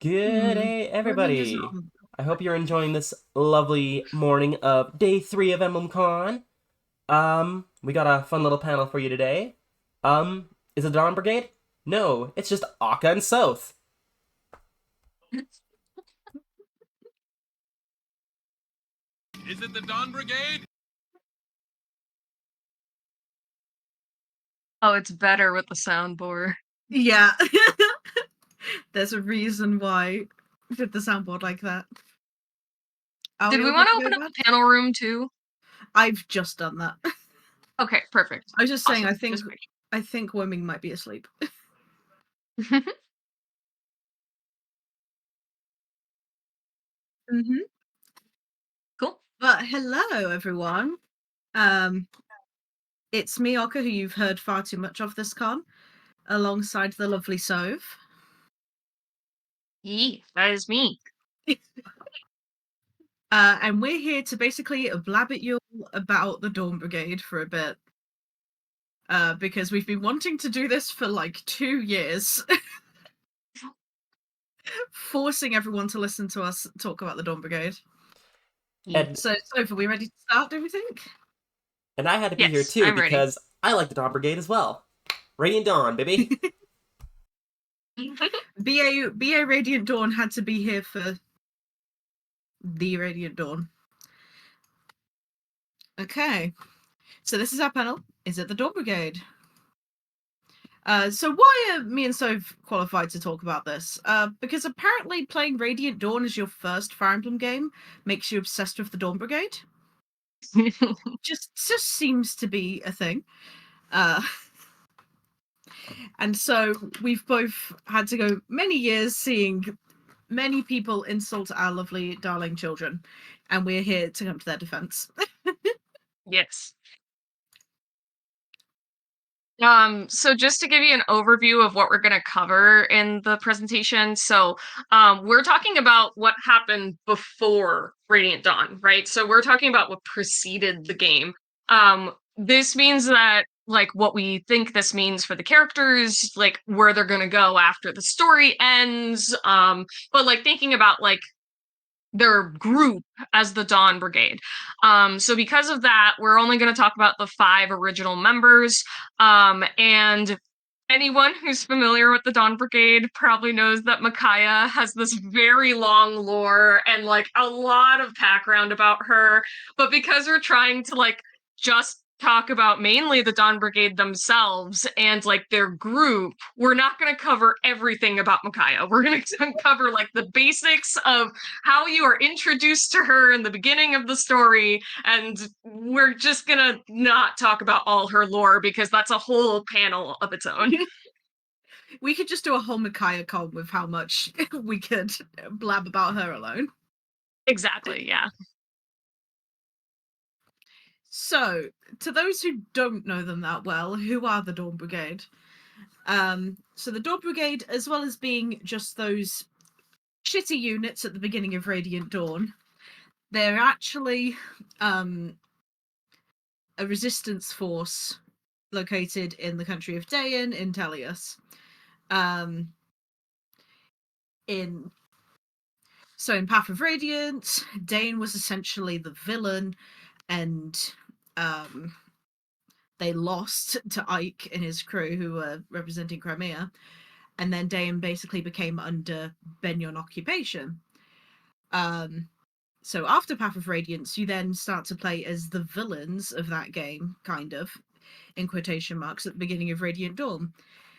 Good day, everybody. I hope you're enjoying this lovely morning of day 3 of EmblemCon. We got a fun little panel for you today. Is it Dawn Brigade? No, it's just Akka and South. Is it the Dawn Brigade? Oh, it's better with the soundboard. Yeah. There's a reason why we did the soundboard like that. Did we want to open up the panel room too? I've just done that. Okay, perfect. I was just saying, Awesome. I think Women might be asleep. Cool. But hello, everyone. It's me, Akka, who you've heard far too much of this con, alongside the lovely Sove. Yee, that is me. And we're here to basically blab at you about the Dawn Brigade for a bit. Because we've been wanting to do this for like 2 years. Forcing everyone to listen to us talk about the Dawn Brigade. And, so are we ready to start, do we think? And I had to be here too because I like the Dawn Brigade as well. Radiant Dawn, baby. BA Radiant Dawn had to be here for the Radiant Dawn. Okay. So this is our panel. Is it the Dawn Brigade? So why are me and Sove qualified to talk about this? Because apparently playing Radiant Dawn as your first Fire Emblem game makes you obsessed with the Dawn Brigade. just seems to be a thing. And so we've both had to go many years seeing many people insult our lovely darling children, and we're here to come to their defense. Yes. So just to give you an overview of what we're going to cover in the presentation. So we're talking about what happened before Radiant Dawn, right? So we're talking about what preceded the game. This means that like what we think this means for the characters, like where they're going to go after the story ends. But like thinking about like their group as the Dawn Brigade. So because of that, we're only going to talk about the 5 original members. And anyone who's familiar with the Dawn Brigade probably knows that Micaiah has this very long lore and like a lot of background about her. But because we're trying to like just talk about mainly the Dawn Brigade themselves and like their group, we're not going to cover everything about Micaiah. We're going to cover like the basics of how you are introduced to her in the beginning of the story, and we're just going to not talk about all her lore because that's a whole panel of its own. We could just do a whole Micaiah con with how much we could blab about her alone. Exactly, yeah. So, to those who don't know them that well, who are the Dawn Brigade? So the Dawn Brigade, as well as being just those shitty units at the beginning of Radiant Dawn, they're actually a resistance force located in the country of Dayan in Telius. In Path of Radiance, Dayan was essentially the villain, and they lost to Ike and his crew, who were representing Crimea, and then Dayan basically became under Benyon occupation. So after Path of Radiance, you then start to play as the villains of that game, kind of. in quotation marks, at the beginning of Radiant Dawn,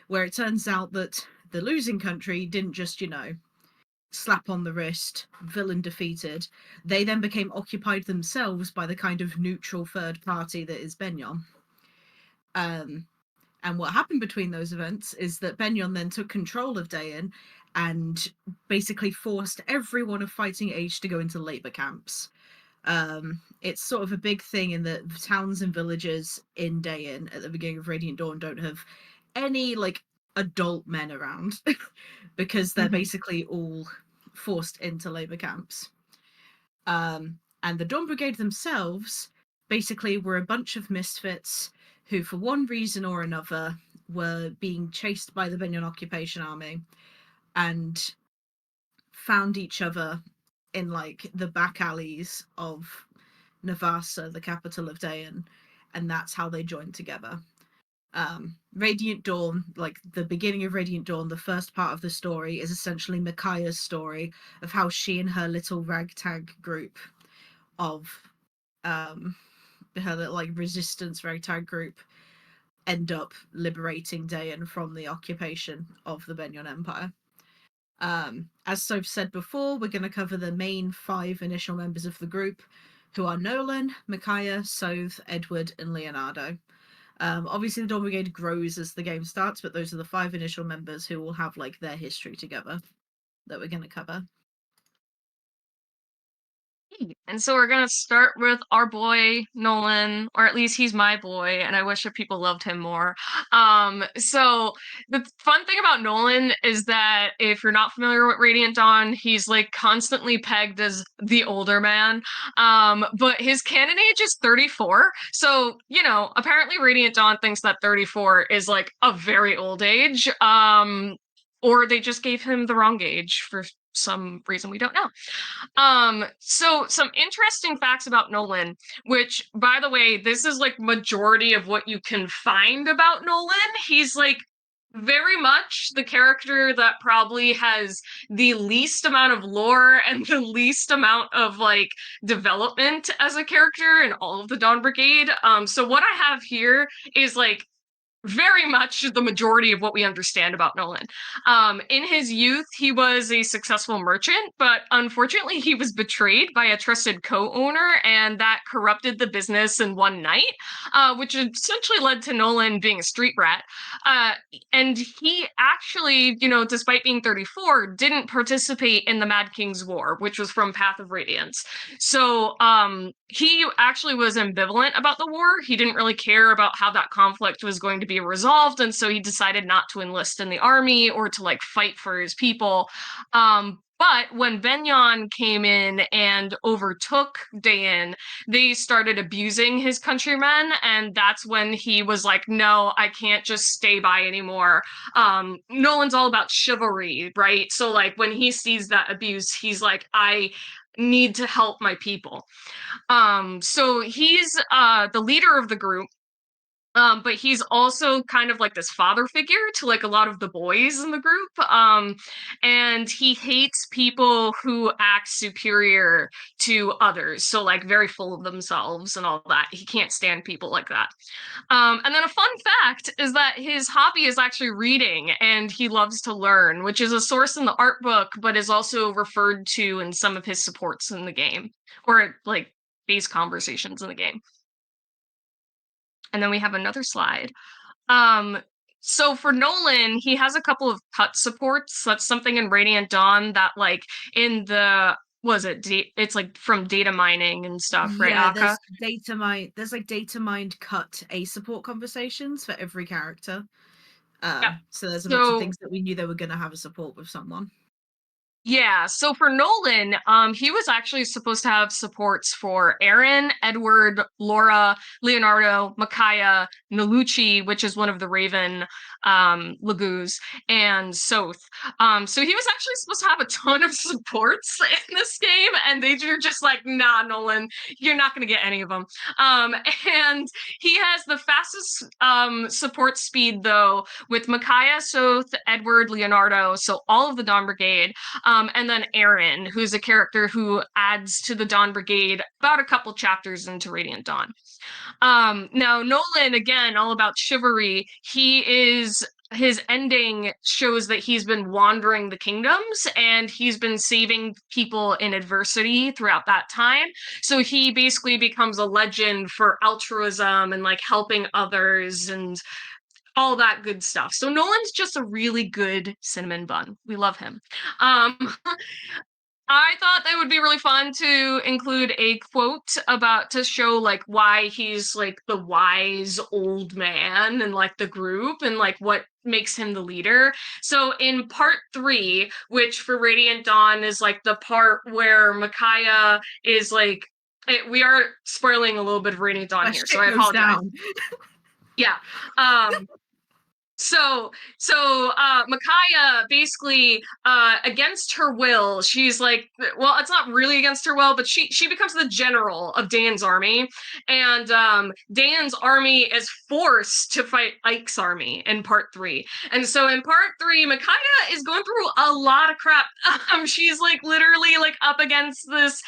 where it turns out that the losing country didn't just, slap on the wrist, villain defeated. They then became occupied themselves by the kind of neutral third party that is Benyon. And what happened between those events is that Benyon then took control of Dayan and basically forced everyone of Fighting Age to go into labor camps. It's sort of a big thing in that towns and villages in Dayan at the beginning of Radiant Dawn don't have any adult men around because they're basically all forced into labor camps. And the Dawn Brigade themselves basically were a bunch of misfits who, for one reason or another, were being chased by the Benyon Occupation Army and found each other in the back alleys of Navasa, the capital of Dayan, and that's how they joined together. Radiant Dawn, the beginning of Radiant Dawn, the first part of the story is essentially Micaiah's story of how she and her little ragtag group of her resistance ragtag group end up liberating Dayan from the occupation of the Benyon Empire. As Soph said before, we're going to cover the main 5 initial members of the group, who are Nolan, Micaiah, Soph, Edward, and Leonardo. Obviously, the Dawn Brigade grows as the game starts, but those are the 5 initial members who will have their history together that we're going to cover. And so we're going to start with our boy, Nolan, or at least he's my boy, and I wish that people loved him more. So the fun thing about Nolan is that if you're not familiar with Radiant Dawn, he's constantly pegged as the older man. But his canon age is 34. So, apparently Radiant Dawn thinks that 34 is a very old age. Or they just gave him the wrong age for some reason we don't know. So some interesting facts about Nolan, which, by the way, this is majority of what you can find about Nolan. He's very much the character that probably has the least amount of lore and the least amount of development as a character in all of the Dawn Brigade. So what I have here is very much the majority of what we understand about Nolan. In his youth, he was a successful merchant, but unfortunately, he was betrayed by a trusted co-owner, and that corrupted the business in one night, which essentially led to Nolan being a street rat. And he actually, despite being 34, didn't participate in the Mad King's War, which was from Path of Radiance. So he actually was ambivalent about the war. He didn't really care about how that conflict was going to be resolved, and so he decided not to enlist in the army or to fight for his people. But when Benyon came in and overtook Dayan, they started abusing his countrymen, and that's when he was like, no, I can't just stay by anymore. Nolan's all about chivalry, right? So when he sees that abuse, he's like, I need to help my people. So he's the leader of the group. But he's also kind of this father figure to a lot of the boys in the group. And he hates people who act superior to others. So very full of themselves and all that. He can't stand people like that. And then a fun fact is that his hobby is actually reading, and he loves to learn, which is a source in the art book, but is also referred to in some of his supports in the game, or base conversations in the game. And then we have another slide. So for Nolan, he has a couple of cut supports. That's something in Radiant Dawn that in the it's from data mining and stuff, right, Yeah, Aka? there's data mined cut A support conversations for every character. Yep. So there's a bunch of things that we knew they were gonna have a support with someone. Yeah, so for Nolan, he was actually supposed to have supports for Aaron, Edward, Laura, Leonardo, Micaiah, Nalucci, which is one of the Raven Lagoos, and Soth. So he was actually supposed to have a ton of supports in this game, and they were just like, nah, Nolan, you're not going to get any of them. And he has the fastest fastest support speed though with Micaiah, Soth, Edward, Leonardo, so all of the Dawn Brigade, and then Aaron, who's a character who adds to the Dawn Brigade about a couple chapters into Radiant Dawn. Now Nolan, again, all about chivalry. His ending shows that he's been wandering the kingdoms and he's been saving people in adversity throughout that time. So he basically becomes a legend for altruism and like helping others and all that good stuff. So Nolan's just a really good cinnamon bun. We love him. Um, I thought that would be really fun to include a quote about to show like why he's like the wise old man and like the group and like what makes him the leader. So in part 3, which for Radiant Dawn is like the part where Micaiah is like we are spoiling a little bit of Radiant Dawn here, so I apologize. Down. Yeah. So Micaiah basically against her will, she's like, well, it's not really against her will, but she becomes the general of Dan's army, and Dan's army is forced to fight Ike's army in part 3. And so in part 3, Micaiah is going through a lot of crap. She's like literally like up against this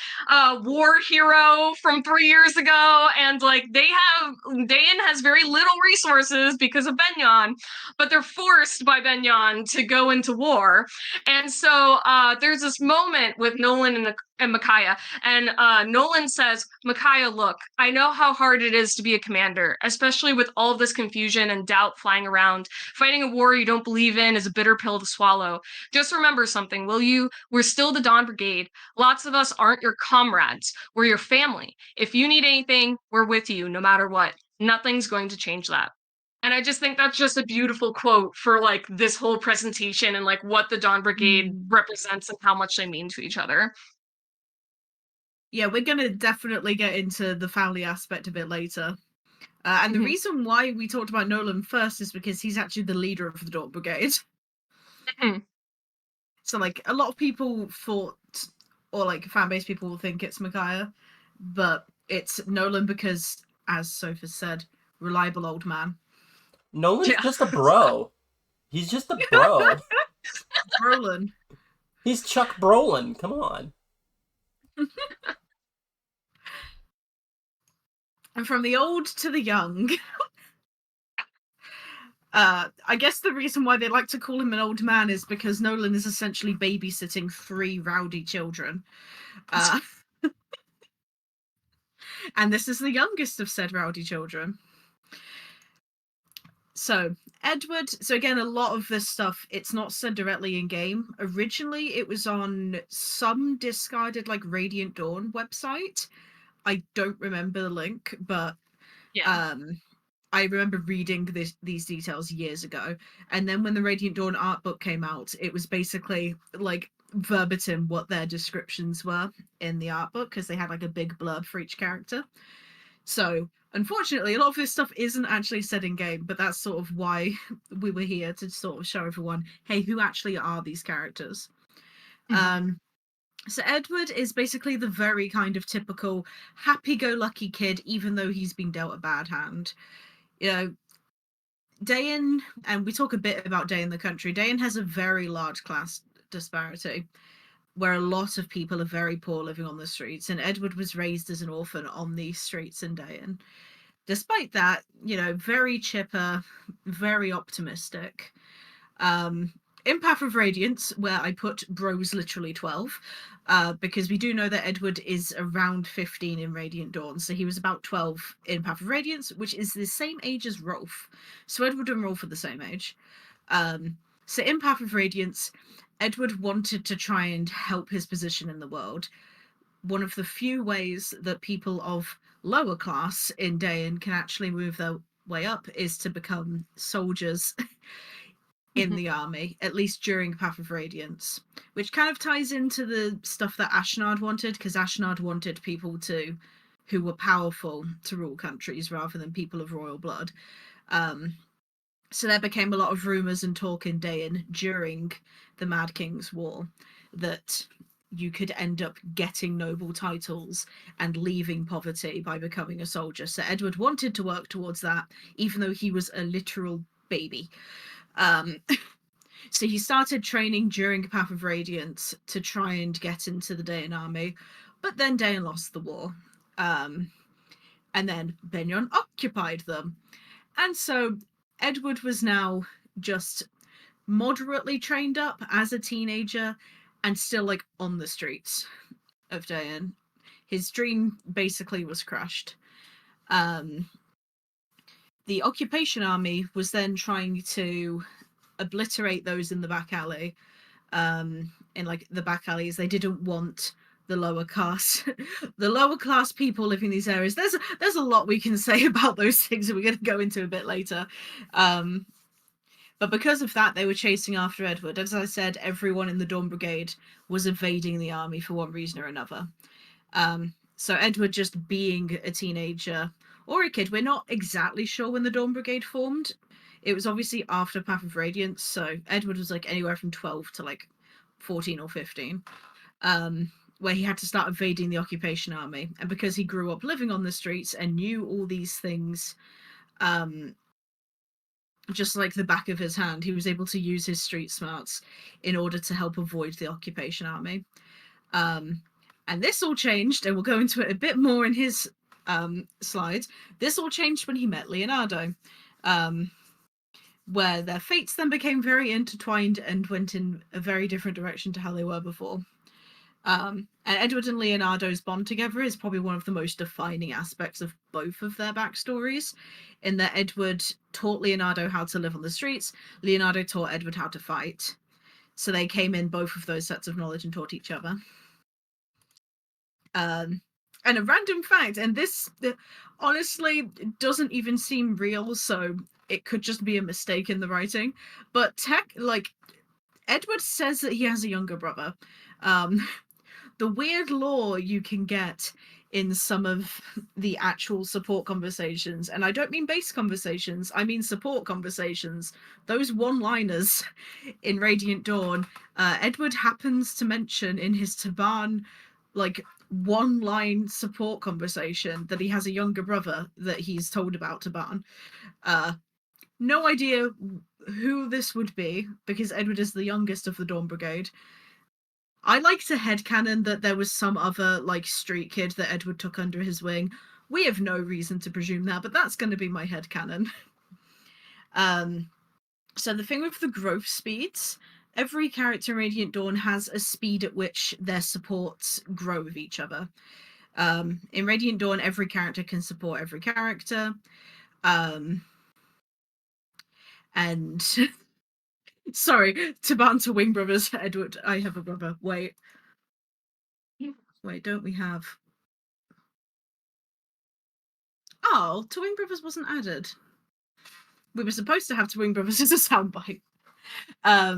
war hero from 3 years ago, and like Dan has very little resources because of Benyon, but they're forced by Benyon to go into war. And so there's this moment with Nolan and Micaiah, and Nolan says, Micaiah, look, I know how hard it is to be a commander, especially with all of this confusion and doubt flying around. Fighting a war you don't believe in is a bitter pill to swallow. Just remember something, will you? We're still the Dawn Brigade. Lots of us aren't your comrades. We're your family. If you need anything, we're with you, no matter what. Nothing's going to change that. And I just think that's just a beautiful quote for like this whole presentation and like what the Dawn Brigade represents and how much they mean to each other. Yeah, we're going to definitely get into the family aspect of it later. And the reason why we talked about Nolan first is because he's actually the leader of the Dawn Brigade. So like a lot of people thought, or like fan-based people will think it's Micaiah, but it's Nolan because, as Sophie said, reliable old man. Nolan's just a bro. He's just a bro. Brolin. He's Chuck Brolin. Come on. And from the old to the young. I guess the reason why they like to call him an old man is because Nolan is essentially babysitting 3 rowdy children. And this is the youngest of said rowdy children. So, Edward, so again, a lot of this stuff, it's not said directly in game. Originally, it was on some discarded, like, Radiant Dawn website. I don't remember the link, but I remember reading these details years ago. And then when the Radiant Dawn art book came out, it was basically, like, verbatim what their descriptions were in the art book, because they had, like, a big blurb for each character. So, unfortunately, a lot of this stuff isn't actually said in game, but that's sort of why we were here to sort of show everyone, hey, who actually are these characters? So Edward is basically the very kind of typical happy-go-lucky kid, even though he's been dealt a bad hand. You know, Dayan, and we talk a bit about Day in the country, Dayan has a very large class disparity, where a lot of people are very poor living on the streets, and Edward was raised as an orphan on these streets in Dayan. Despite that, you know, very chipper, very optimistic. In Path of Radiance, where I put bros literally 12, because we do know that Edward is around 15 in Radiant Dawn, so he was about 12 in Path of Radiance, which is the same age as Rolf. So Edward and Rolf are the same age. So in Path of Radiance, Edward wanted to try and help his position in the world. One of the few ways that people of lower class in Dayan can actually move their way up is to become soldiers in the army, at least during Path of Radiance, which kind of ties into the stuff that Ashnard wanted, because Ashnard wanted people who were powerful to rule countries rather than people of royal blood. So there became a lot of rumours and talk in Dayan during the Mad King's War that you could end up getting noble titles and leaving poverty by becoming a soldier. So Edward wanted to work towards that, even though he was a literal baby. So he started training during Path of Radiance to try and get into the Daean army, but then Daean lost the war. And then Benyon occupied them. And so Edward was now just moderately trained up as a teenager and still like on the streets of Daean. His dream basically was crushed. The occupation army was then trying to obliterate those in the back alley. In like the back alleys, they didn't want the lower class the lower class people living in these areas. There's a lot we can say about those things that we're going to go into a bit later. But because of that, they were chasing after Edward. As I said, everyone in the Dawn Brigade was evading the army for one reason or another. So Edward, just being a teenager or a kid, we're not exactly sure when the Dawn Brigade formed. It was obviously after Path of Radiance, so Edward was like anywhere from 12 to like 14 or 15, where he had to start evading the occupation army. And because he grew up living on the streets and knew all these things, just like the back of his hand, he was able to use his street smarts in order to help avoid the occupation army. And this all changed, and we'll go into it a bit more in his slides. This all changed when he met Leonardo, where their fates then became very intertwined and went in a very different direction to how they were before. And Edward and Leonardo's bond together is probably one of the most defining aspects of both of their backstories, in that Edward taught Leonardo how to live on the streets, Leonardo taught Edward how to fight. So they came in both of those sets of knowledge and taught each other. And a random fact, and this honestly doesn't even seem real, so it could just be a mistake in the writing, but Edward says that he has a younger brother. The weird lore you can get in some of the actual support conversations, and I don't mean base conversations, I mean support conversations, those one-liners in Radiant Dawn, Edward happens to mention in his Taban, like, one-line support conversation that he has a younger brother that he's told about Taban. No idea who this would be, because Edward is the youngest of the Dawn Brigade. I like to headcanon that there was some other, like, street kid that Edward took under his wing. We have no reason to presume that, but that's going to be my headcanon. So the thing with the growth speeds, every character in Radiant Dawn has a speed at which their supports grow with each other. In Radiant Dawn, every character can support every character. And sorry, Taban to Wing Brothers, Edward, I have a brother. Wait, don't we have... Oh, To Wing Brothers wasn't added. We were supposed to have To Wing Brothers as a soundbite. But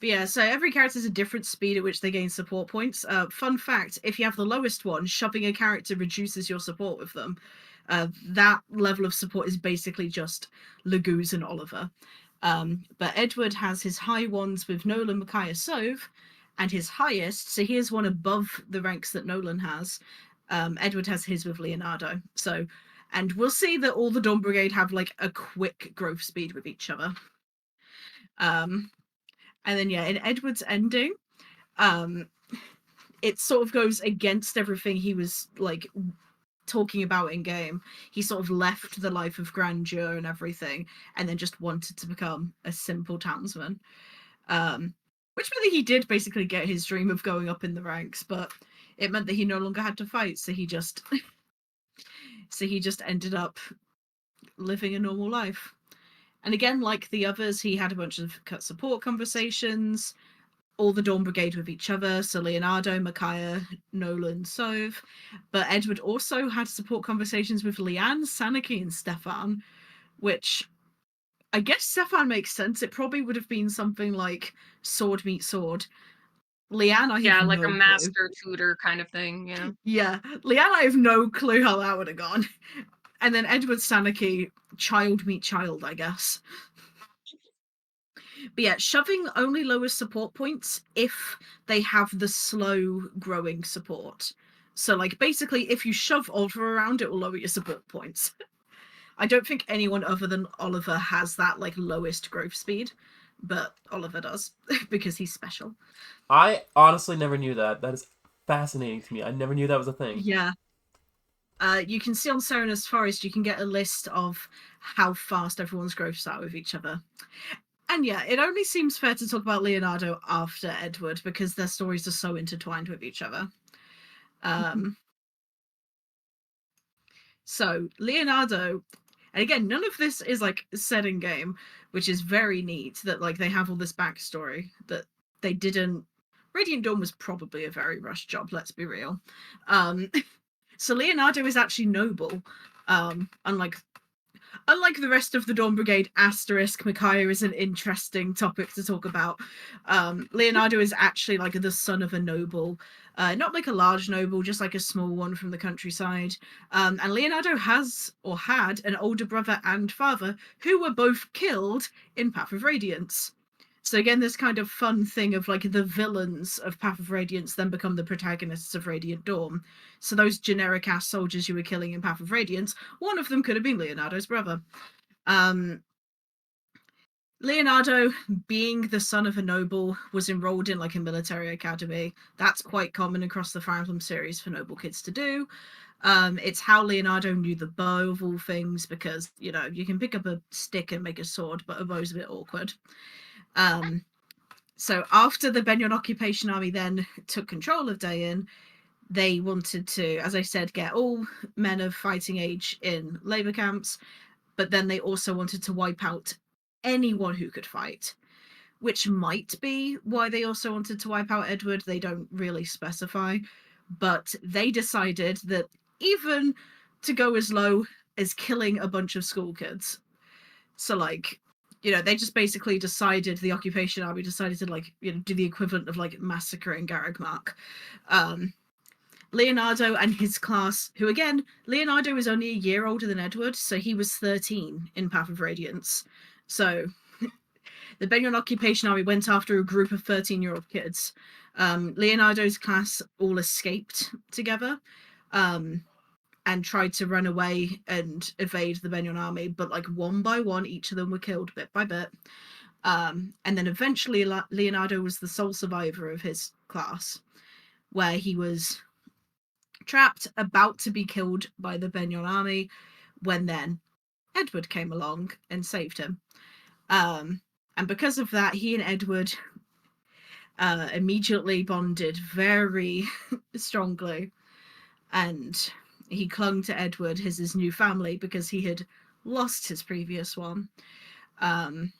yeah, so every character has a different speed at which they gain support points. Fun fact, if you have the lowest one, shoving a character reduces your support with them. That level of support is basically just Laguz and Oliver. But Edward has his high ones with Nolan, Micaiah, Sove, and his highest, so he has one above the ranks that Nolan has. Edward has his with Leonardo. So, and we'll see that all the Dawn Brigade have like a quick growth speed with each other. And then, yeah, in Edward's ending, it sort of goes against everything he was, like, talking about in game. He sort of left the life of grandeur and everything, and then just wanted to become a simple townsman. Which meant that he did basically get his dream of going up in the ranks, but it meant that he no longer had to fight, so he just... so he just ended up living a normal life. And again, like the others, he had a bunch of support conversations, all the Dawn Brigade with each other, so Leonardo, Micaiah, Nolan, Sove. But Edward also had support conversations with Leanne, Sanaki, and Stefan, which I guess Stefan makes sense. It probably would have been something like sword meet sword. Leanne, I have like no a clue. master tutor kind of thing, yeah. Yeah, Leanne, I have no clue how that would have gone. And then Edward Sanaki, child meet child, I guess. But yeah, shoving only lowers support points if they have the slow growing support. So like basically if you shove Oliver around, it will lower your support points. I don't think anyone other than Oliver has that like lowest growth speed, but Oliver does because he's special. I honestly never knew that. That is fascinating to me. I never knew that was a thing. Yeah. You can see on Serenus Forest, you can get a list of how fast everyone's growths are with each other. And yeah, it only seems fair to talk about Leonardo after Edward because their stories are so intertwined with each other. So Leonardo, and again, none of this is like said in game, which is very neat that like they have all this backstory that they didn't. Radiant Dawn was probably a very rushed job, let's be real. So Leonardo is actually noble, unlike the rest of the Dawn Brigade. Asterisk Micaiah is an interesting topic to talk about. Leonardo is actually like the son of a noble, not like a large noble, just like a small one from the countryside. And Leonardo has or had an older brother and father who were both killed in Path of Radiance. So again, this kind of fun thing of like the villains of Path of Radiance then become the protagonists of Radiant Dawn. So those generic ass soldiers you were killing in Path of Radiance, one of them could have been Leonardo's brother. Leonardo, being the son of a noble, was enrolled in like a military academy. That's quite common across the Fire Emblem series for noble kids to do. It's how Leonardo knew the bow of all things because, you know, you can pick up a stick and make a sword, but a bow's a bit awkward. So after the Benyon Occupation Army then took control of Dayan, they wanted to, as I said, get all men of fighting age in labor camps, but then they also wanted to wipe out anyone who could fight, which might be why they also wanted to wipe out Edward. They don't really specify, but they decided that even to go as low as killing a bunch of school kids. So like, you know, they just basically decided, the occupation army decided to like, you know, do the equivalent of like massacring Garagmark. Leonardo and his class, who again, Leonardo is only a year older than Edward, so he was 13 in Path of Radiance. So the Benyon Occupation Army went after a group of 13-year-old kids. Leonardo's class all escaped together and tried to run away and evade the Benyon army, but like one by one, each of them were killed bit by bit. And then eventually Leonardo was the sole survivor of his class, where he was trapped, about to be killed by the Benyon army, when then Edward came along and saved him. And because of that, he and Edward immediately bonded very strongly, and he clung to Edward as his new family because he had lost his previous one. And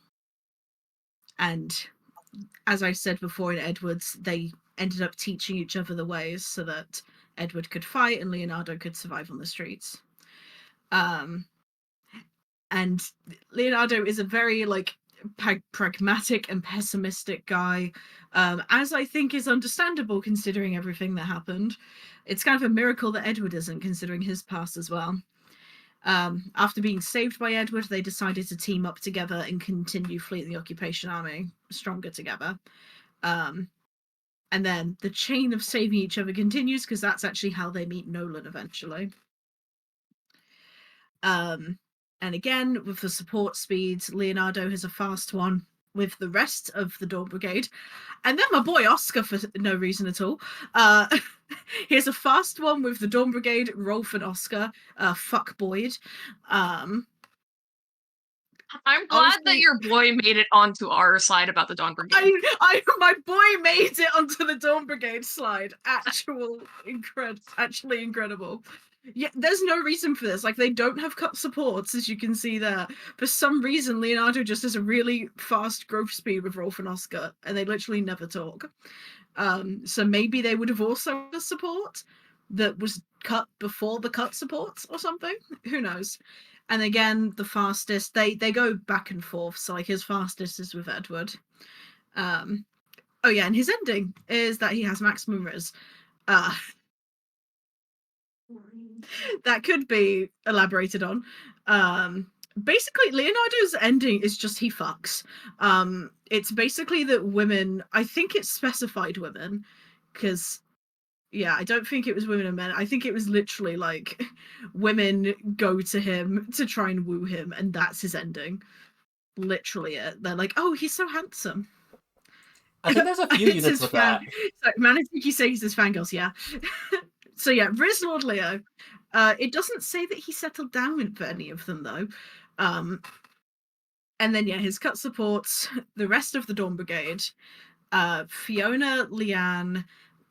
as I said before, in Edward's, they ended up teaching each other the ways so that Edward could fight and Leonardo could survive on the streets. And Leonardo is a very like pragmatic and pessimistic guy, as I think is understandable considering everything that happened. It's kind of a miracle that Edward isn't, considering his past as well. After being saved by Edward, they decided to team up together and continue fleeing the occupation army stronger together. And then the chain of saving each other continues, because that's actually how they meet Nolan eventually. And again, with the support speeds, Leonardo has a fast one with the rest of the Dawn Brigade. And then my boy Oscar, for no reason at all. He has a fast one with the Dawn Brigade, Rolf and Oscar. Fuck Boyd. I'm glad Honestly, that your boy made it onto our side about the Dawn Brigade. my boy made it onto the Dawn Brigade slide. Actually incredible. Yeah, there's no reason for this. Like, they don't have cut supports, as you can see there. For some reason, Leonardo just has a really fast growth speed with Rolf and Oscar, and they literally never talk. So maybe they would have also had a support that was cut before the cut supports or something. Who knows? And again, the fastest, they go back and forth. So like his fastest is with Edward. Oh yeah, and his ending is that he has maximum riz. That could be elaborated on. basically Leonardo's ending is just he fucks. It's basically that women, I think it's specified women, because yeah, I don't think it was women and men. I think it was literally like women go to him to try and woo him, and that's his ending. Literally it. They're like, oh, he's so handsome. I think there's a few It's units his with fan. that. So Manatiki says his fangirls, yeah. So yeah, Riz Lord Leo. It doesn't say that he settled down with any of them though. And then yeah, his cut supports the rest of the Dawn Brigade. Fiona, Leanne,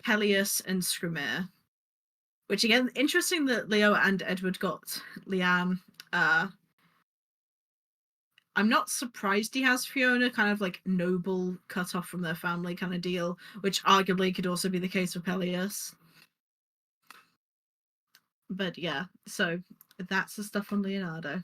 Peleus, and Skrymir. Which again, interesting that Leo and Edward got Leanne. I'm not surprised he has Fiona, kind of like noble, cut off from their family kind of deal, which arguably could also be the case for Peleus. But yeah, so that's the stuff on Leonardo.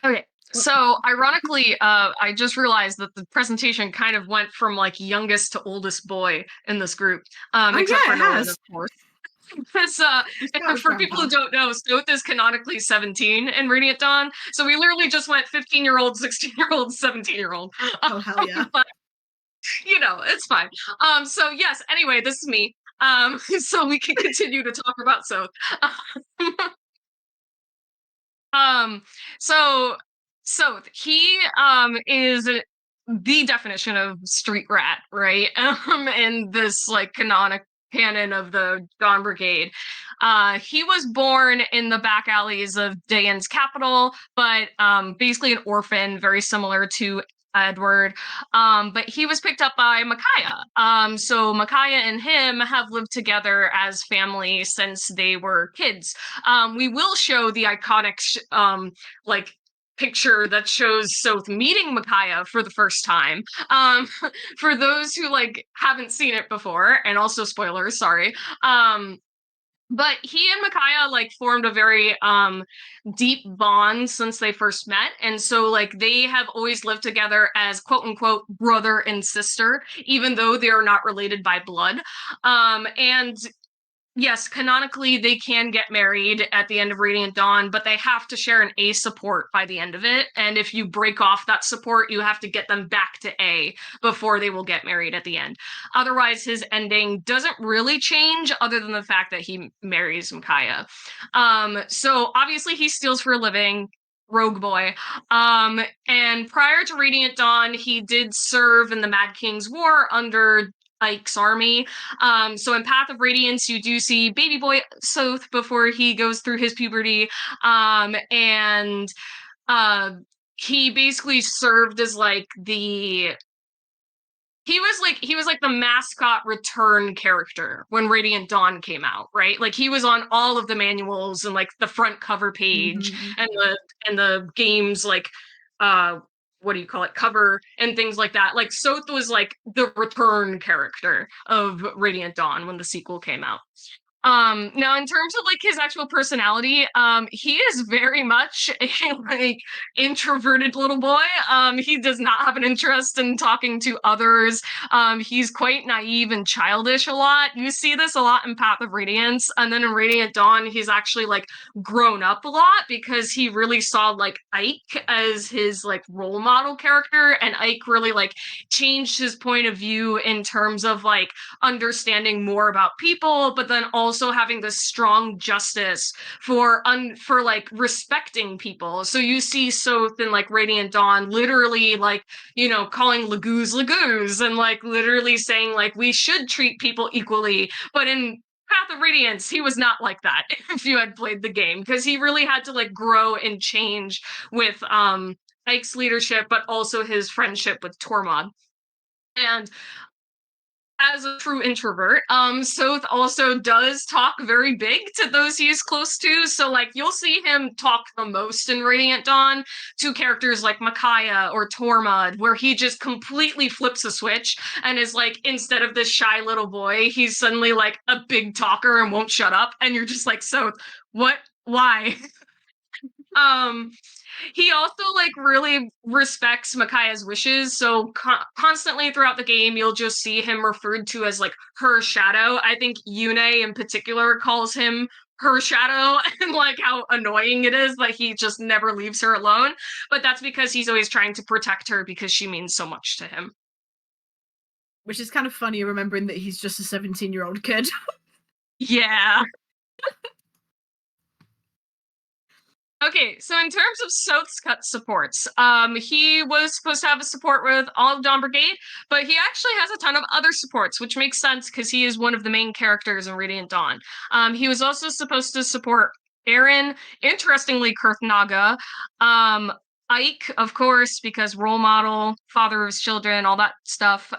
Okay. So ironically, I just realized that the presentation kind of went from like youngest to oldest boy in this group, except yeah, for it Nolan, has. of course. For people who don't know, Stoth is canonically 17 in Radiant Dawn, so we literally just went 15-year-old, 16-year-old, 17-year-old. Oh hell yeah! But it's fine. So yes. Anyway, this is me. So we can continue to talk about Stoth. So he is the definition of street rat, right? In this like canonic canon of the Dawn Brigade. He was born in the back alleys of Dayan's capital, but basically an orphan, very similar to Edward. But he was picked up by Micaiah. So Micaiah and him have lived together as family since they were kids. We will show the iconic like picture that shows Soth meeting Micaiah for the first time. For those who like haven't seen it before, and also spoilers, sorry. But he and Micaiah like formed a very deep bond since they first met, and so like they have always lived together as quote unquote brother and sister, even though they are not related by blood. And yes, canonically they can get married at the end of Radiant Dawn, but they have to share an A support by the end of it. And if you break off that support, you have to get them back to A before they will get married at the end. Otherwise, his ending doesn't really change other than the fact that he marries Micaiah. So obviously he steals for a living. Rogue boy. And prior to Radiant Dawn, he did serve in the Mad King's War under Ike's army. So in Path of Radiance, you do see baby boy Soth before he goes through his puberty. And he basically served as like he was like the mascot return character when Radiant Dawn came out, right? Like he was on all of the manuals and like the front cover page and the game's like what do you call it, cover and things like that. Like Soth was like the return character of Radiant Dawn when the sequel came out. Now in terms of like his actual personality, he is very much a like introverted little boy. He does not have an interest in talking to others. He's quite naive and childish a lot. You see this a lot in Path of Radiance, and then in Radiant Dawn he's actually like grown up a lot because he really saw like Ike as his like role model character, and Ike really like changed his point of view in terms of like understanding more about people, but then also having this strong justice for like respecting people. So you see Soth in like Radiant Dawn literally like, calling Lagoos and like literally saying like we should treat people equally. But in Path of Radiance, he was not like that if you had played the game, because he really had to like grow and change with Ike's leadership, but also his friendship with Tormod. And as a true introvert, Soth also does talk very big to those he's close to. So, like, you'll see him talk the most in Radiant Dawn to characters like Micaiah or Tormod, where he just completely flips a switch and is like, instead of this shy little boy, he's suddenly like a big talker and won't shut up. And you're just like, Soth, what? Why? He also like really respects Micaiah's wishes, so constantly throughout the game you'll just see him referred to as like her shadow. I think Yune in particular calls him her shadow and like how annoying it is that he just never leaves her alone. But that's because he's always trying to protect her because she means so much to him. Which is kind of funny, remembering that he's just a 17-year-old kid. Yeah. Okay, so in terms of Soth's cut supports, he was supposed to have a support with all of Dawn Brigade, but he actually has a ton of other supports, which makes sense because he is one of the main characters in Radiant Dawn. He was also supposed to support Eren, interestingly, Kurthnaga, Ike, of course, because role model, father of his children, all that stuff.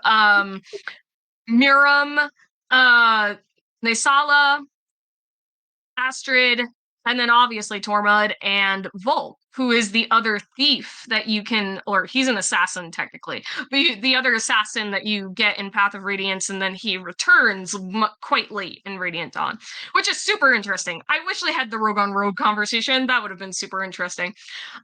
Miram, Nesala, Astrid, and then obviously Tormund and Volk, who is the other thief that you can, or he's an assassin technically, but the other assassin that you get in Path of Radiance, and then he returns quite late in Radiant Dawn, which is super interesting. I wish they had the Rogue on Rogue conversation. That would have been super interesting.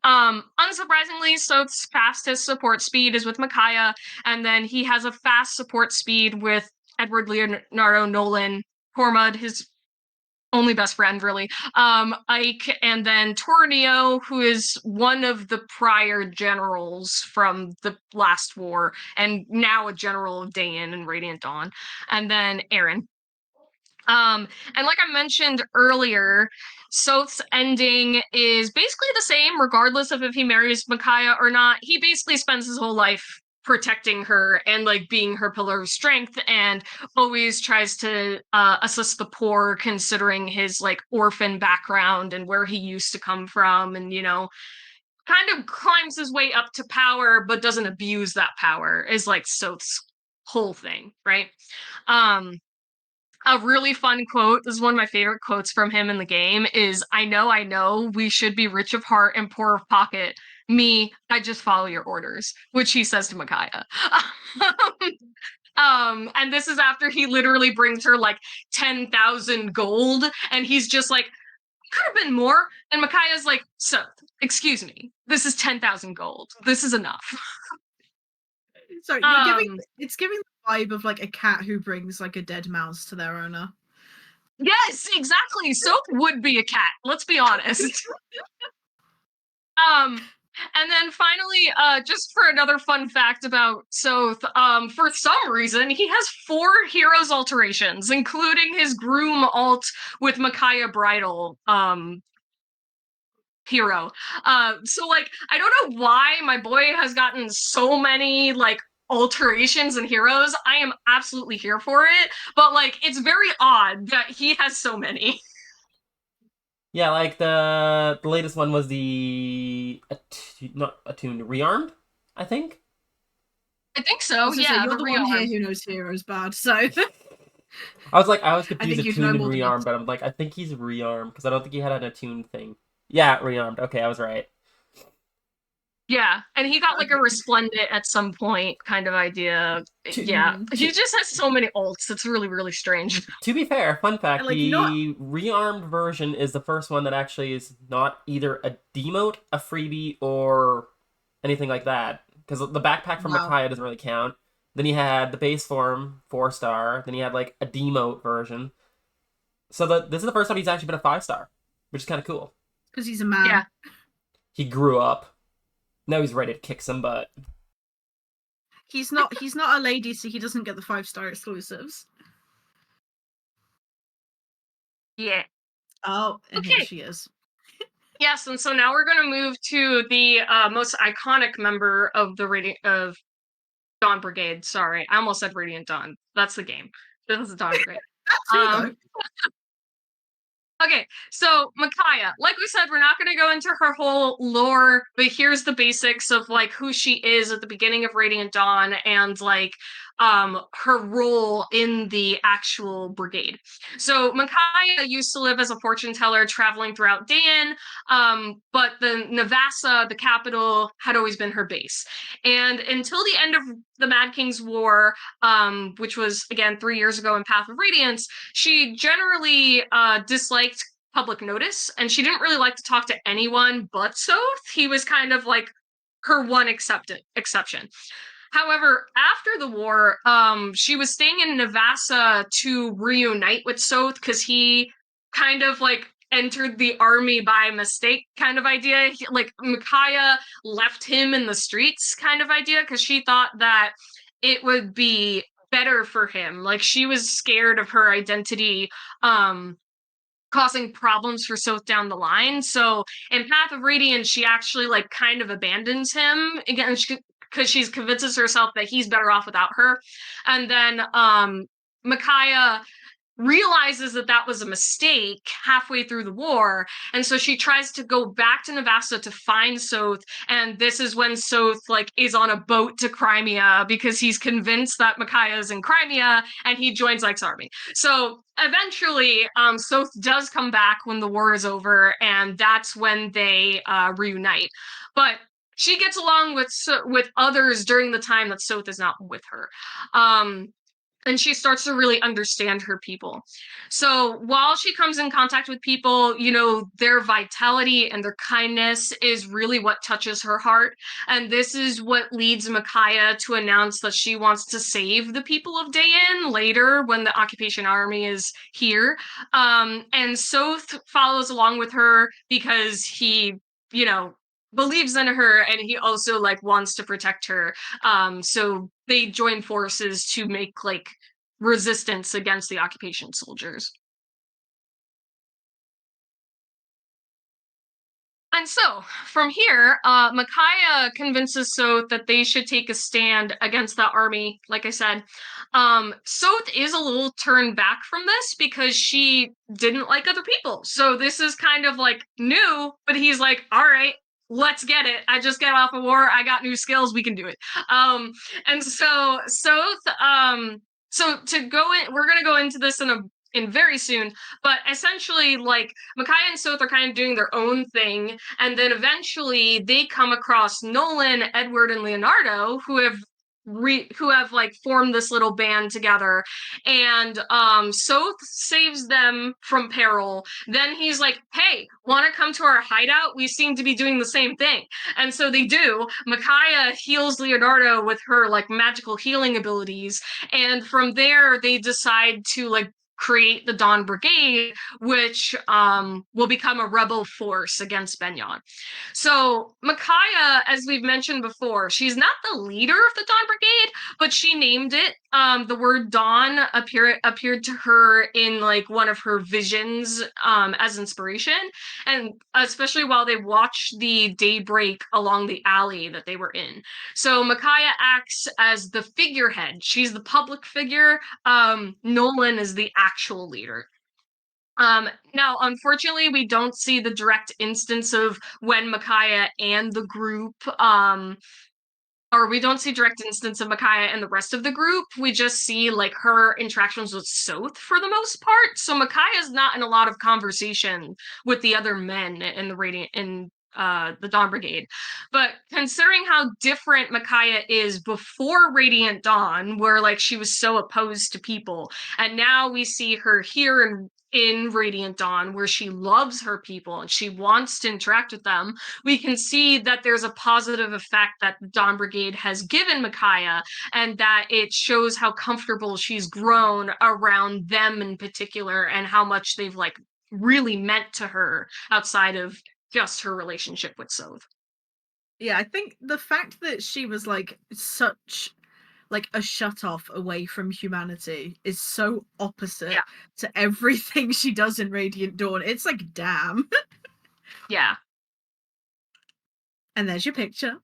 Unsurprisingly, Soth's fastest support speed is with Micaiah, and then he has a fast support speed with Edward Leonardo Nolan, Tormund, his only best friend, really, Ike, and then Tornio, who is one of the prior generals from the last war, and now a general of Dayan and Radiant Dawn, and then Eren. And like I mentioned earlier, Soth's ending is basically the same, regardless of if he marries Micaiah or not. He basically spends his whole life protecting her and like being her pillar of strength, and always tries to assist the poor, considering his like orphan background and where he used to come from, and kind of climbs his way up to power but doesn't abuse that power, is like Soth's whole thing, right? A really fun quote, this is one of my favorite quotes from him in the game, is I know, we should be rich of heart and poor of pocket. Me, I just follow your orders," which he says to Micaiah. And this is after he literally brings her like 10,000 gold, and he's just like, could have been more. And Micaiah's like, "So, excuse me, this is 10,000 gold. This is enough." So it's giving the vibe of like a cat who brings like a dead mouse to their owner. Yes, exactly. Soap would be a cat. Let's be honest. And then finally, just for another fun fact about Soth, for some reason, he has 4 heroes alterations, including his groom alt with Micaiah Bridal, hero. So like, I don't know why my boy has gotten so many like alterations and heroes. I am absolutely here for it, but like, it's very odd that he has so many. Yeah, like the latest one was the not attuned, rearmed, I think. I think so. Yeah, you're the the one here rearm. who knows heroes bad, so I was like, I was I confused think you'd know attuned and more than us. rearmed, but I'm like, I think he's rearmed because I don't think he had an attuned thing. Yeah, rearmed. Okay, I was right. Yeah, and he got like a Okay. resplendent at some point kind of idea. Yeah, he just has so many ults. It's really, really strange. To be fair, fun fact, Like, the rearmed version is the first one that actually is not either a demote, a freebie, or anything like that. Because the backpack from Wow. Micaiah doesn't really count. Then you had the base form, 4-star. Then you had like a demote version. So this is the first time he's actually been a 5-star, which is kind of cool. Because he's a man. Yeah. He grew up. Now he's ready to kick some butt. He's not a lady, so he doesn't get the 5-star exclusives. Yeah. Oh, and Okay. here she is. Yes, and so now we're going to move to the most iconic member of the Dawn Brigade. Sorry, I almost said Radiant Dawn. That's the game. This is Dawn Brigade. That too, though. Okay, so Micaiah, like we said, we're not going to go into her whole lore, but here's the basics of like who she is at the beginning of Radiant Dawn, and like her role in the actual brigade. So Micaiah used to live as a fortune teller traveling throughout Dayan, but the Navassa, the capital, had always been her base. And until the end of the Mad King's War, which was again 3 years ago in Path of Radiance, she generally disliked public notice, and she didn't really like to talk to anyone but Soth. He was kind of like her one exception. However, after the war, she was staying in Navassa to reunite with Soth because he kind of like entered the army by mistake kind of idea. Like Micaiah left him in the streets kind of idea because she thought that it would be better for him. Like she was scared of her identity causing problems for Soth down the line. So in Path of Radiance, she actually like kind of abandons him again because she convinces herself that he's better off without her. And then Micaiah realizes that that was a mistake halfway through the war, and so she tries to go back to Navasta to find Soth, and this is when Soth like is on a boat to Crimea because he's convinced that Micaiah is in Crimea, and he joins Ike's army. So eventually Soth does come back when the war is over, and that's when they reunite. But she gets along with others during the time that Soth is not with her. And she starts to really understand her people. So while she comes in contact with people, you know, their vitality and their kindness is really what touches her heart. And this is what leads Micaiah to announce that she wants to save the people of Dayan later when the occupation army is here. And Soth follows along with her because he, you know, believes in her, and he also like wants to protect her. So they join forces to make like resistance against the occupation soldiers. And so, from here, Micaiah convinces Soth that they should take a stand against that army, like I said. Soth is a little turned back from this because she didn't like other people. So this is kind of like new, but he's like, all right, let's get it. I just got off a war. I got new skills. We can do it. And so Soth, so to go in, we're going to go into this in very soon, but essentially, like, Micaiah and Soth are kind of doing their own thing, and then eventually they come across Nolan, Edward, and Leonardo, who have like formed this little band together, and Soth saves them from peril. Then he's like, hey, want to come to our hideout? We seem to be doing the same thing. And so they do. Micaiah heals Leonardo with her like magical healing abilities, and from there they decide to like create the Dawn Brigade, which will become a rebel force against Benyon. So Micaiah, as we've mentioned before, she's not the leader of the Dawn Brigade, but she named it. The word Dawn appeared to her in like one of her visions as inspiration, and especially while they watched the daybreak along the alley that they were in. So Micaiah acts as the figurehead. She's the public figure. Nolan is the actual leader. Now, unfortunately, we don't see the direct instance of when Micaiah and the group, or we don't see direct instance of Micaiah and the rest of the group. We just see like her interactions with Soth for the most part. So Micaiah's not in a lot of conversation with the other men in the Dawn Brigade. But considering how different Micaiah is before Radiant Dawn, where like she was so opposed to people, and now we see her here in Radiant Dawn, where she loves her people and she wants to interact with them, we can see that there's a positive effect that the Dawn Brigade has given Micaiah, and that it shows how comfortable she's grown around them in particular, and how much they've like really meant to her outside of just her relationship with Soth. Yeah, I think the fact that she was like such like a shut off away from humanity is so opposite to everything she does in Radiant Dawn. It's like, damn. Yeah. And there's your picture.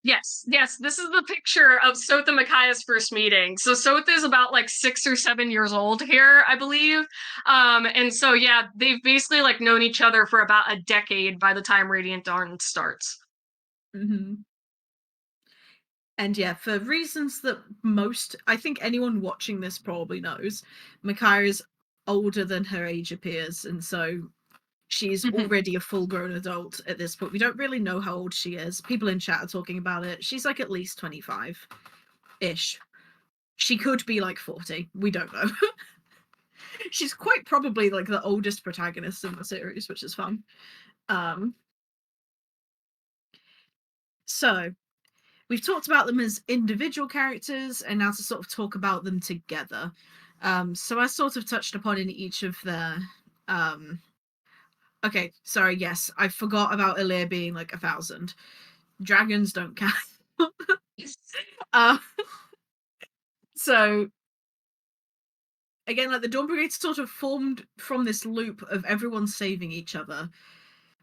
Yes, this is the picture of Soth and Micaiah's first meeting. So Soth is about like 6 or 7 years old here, I believe. And so yeah, they've basically like known each other for about a decade by the time Radiant Dawn starts. Mm-hmm. And yeah, for reasons that I think anyone watching this probably knows, Micaiah is older than her age appears, and so she's already a full-grown adult at this point. We don't really know how old she is. People in chat are talking about it. She's like at least 25-ish. She could be like 40. We don't know. She's quite probably like the oldest protagonist in the series, which is fun. So we've talked about them as individual characters, and now to sort of talk about them together. So as sort of touched upon in each of their okay, sorry, yes, I forgot about Ilir being like 1,000. Dragons don't count. uh, so again, like the Dawn Brigade sort of formed from this loop of everyone saving each other,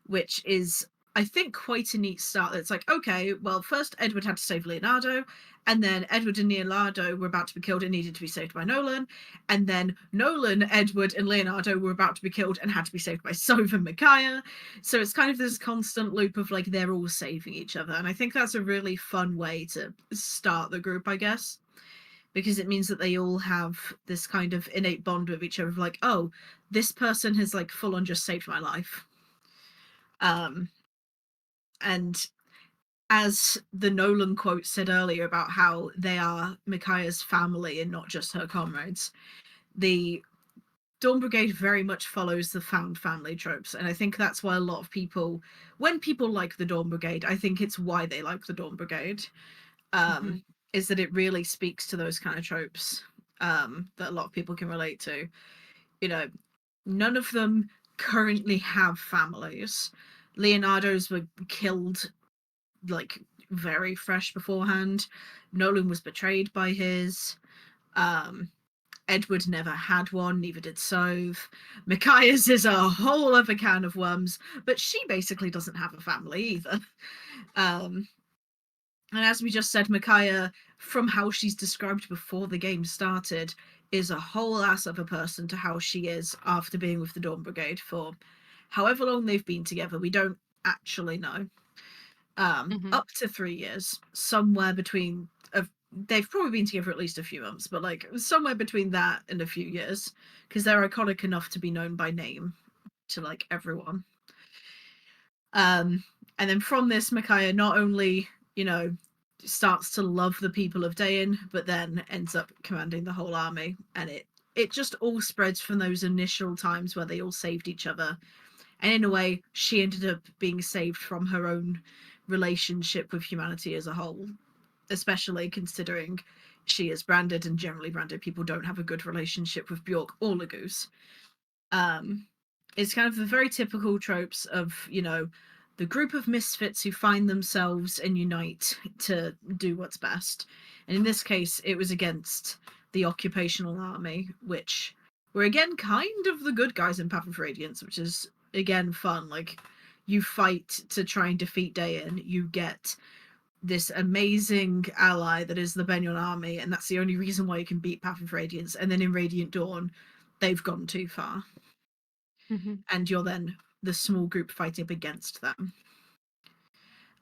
which is, I think, quite a neat start. It's like, okay, well, first Edward had to save Leonardo, and then Edward and Leonardo were about to be killed and needed to be saved by Nolan, and then Nolan, Edward, and Leonardo were about to be killed and had to be saved by Sov and Micaiah. So it's kind of this constant loop of like they're all saving each other, and I think that's a really fun way to start the group, I guess. Because it means that they all have this kind of innate bond with each other of like, oh, this person has like full on just saved my life. And as the Nolan quote said earlier about how they are Micaiah's family and not just her comrades, the Dawn Brigade very much follows the found family tropes. And I think that's why a lot of people, when people like the Dawn Brigade, I think it's why they like the Dawn Brigade, is that it really speaks to those kind of tropes that a lot of people can relate to. You know, none of them currently have families. Leonardo's were killed like very fresh beforehand. Nolan was betrayed by his. Edward never had one, neither did Sov. Micaiah's is a whole other can of worms, but she basically doesn't have a family either. And as we just said, Micaiah, from how she's described before the game started, is a whole ass of a person to how she is after being with the Dawn Brigade for however long they've been together. We don't actually know. Up to 3 years, somewhere between they've probably been together at least a few months, but like somewhere between that and a few years, because they're iconic enough to be known by name to like everyone. And then from this, Micaiah not only, you know, starts to love the people of Dayan, but then ends up commanding the whole army, and it just all spreads from those initial times where they all saved each other. And in a way, she ended up being saved from her own relationship with humanity as a whole, especially considering she is branded, and generally branded people don't have a good relationship with Bjork or Lagoose. It's kind of the very typical tropes of, you know, the group of misfits who find themselves and unite to do what's best. And in this case, it was against the occupational army, which were again kind of the good guys in Path of Radiance, which is again fun. Like, you fight to try and defeat Dayan, you get this amazing ally that is the Benyon army, and that's the only reason why you can beat Path of Radiance. And then in Radiant Dawn, they've gone too far. And you're then the small group fighting up against them.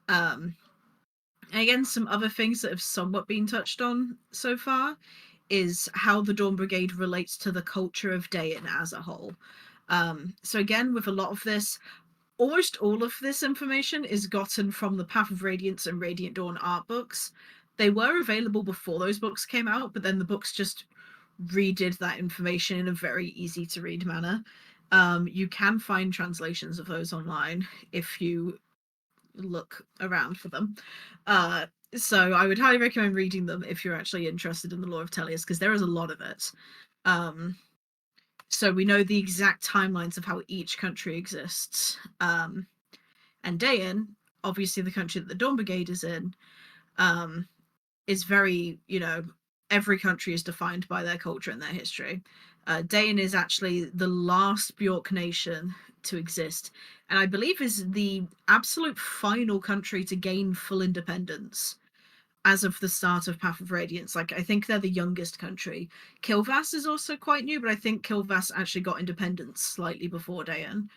And again, some other things that have somewhat been touched on so far is how the Dawn Brigade relates to the culture of Dayan as a whole. So again, with a lot of this, almost all of this information is gotten from the Path of Radiance and Radiant Dawn art books. They were available before those books came out, but then the books just redid that information in a very easy to read manner. You can find translations of those online if you look around for them. So I would highly recommend reading them if you're actually interested in the lore of Tellius, because there is a lot of it. So we know the exact timelines of how each country exists. And Dayan, obviously the country that the Dawn Brigade is in, is very, you know, every country is defined by their culture and their history. Dayan is actually the last Bjork nation to exist, and I believe is the absolute final country to gain full independence as of the start of Path of Radiance. Like, I think they're the youngest country. Kilvas is also quite new, but I think Kilvas actually got independence slightly before Dayan,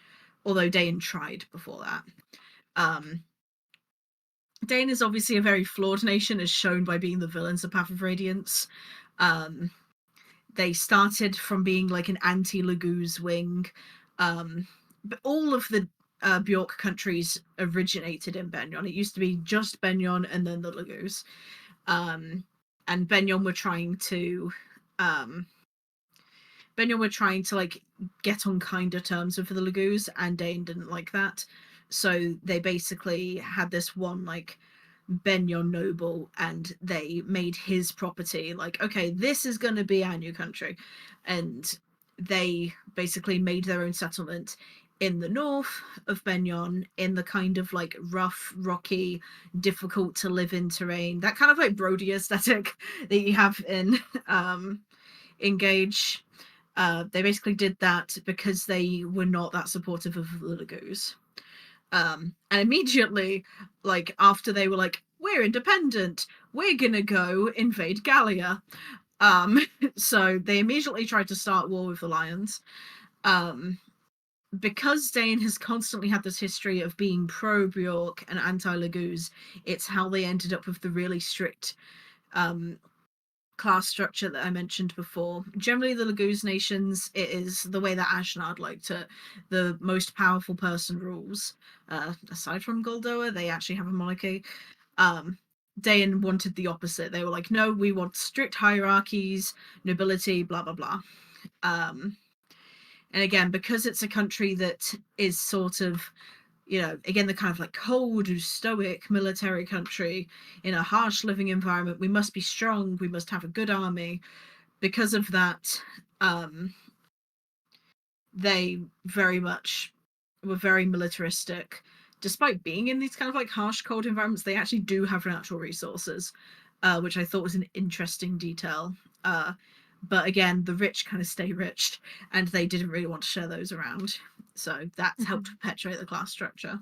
although Dayan tried before that. Dayan is obviously a very flawed nation, as shown by being the villains of Path of Radiance. They started from being like an anti-Laguz wing. But all of the Bjork countries originated in Benyon. It used to be just Benyon and then the Laguz. And Benyon were trying to like get on kinder terms with the Laguz, and Dayan didn't like that. So they basically had this one like Benyon noble, and they made his property like, okay, this is going to be our new country. And they basically made their own settlement in the north of Benyon, in the kind of like rough, rocky, difficult to live in terrain, that kind of like Brody aesthetic that you have in Engage. They basically did that because they were not that supportive of the Lagos. And immediately, like, after they were like, we're independent, we're gonna go invade Gallia. So they immediately tried to start war with the Lions. Because Dane has constantly had this history of being pro-Bjork and anti-Laguz, it's how they ended up with the really strict class structure that I mentioned before. Generally, the Laguz nations, it is the way that Ashnard liked it. The most powerful person rules. Aside from Goldoa, they actually have a monarchy. Dayan wanted the opposite. They were like, no, we want strict hierarchies, nobility, blah, blah, blah. And again, because it's a country that is sort of, you know, again, the kind of like cold, stoic military country in a harsh living environment, we must be strong, we must have a good army. Because of that, they very much were very militaristic. Despite being in these kind of like harsh, cold environments, they actually do have natural resources, which I thought was an interesting detail. But again, the rich kind of stay rich, and they didn't really want to share those around. So that's helped perpetuate the class structure.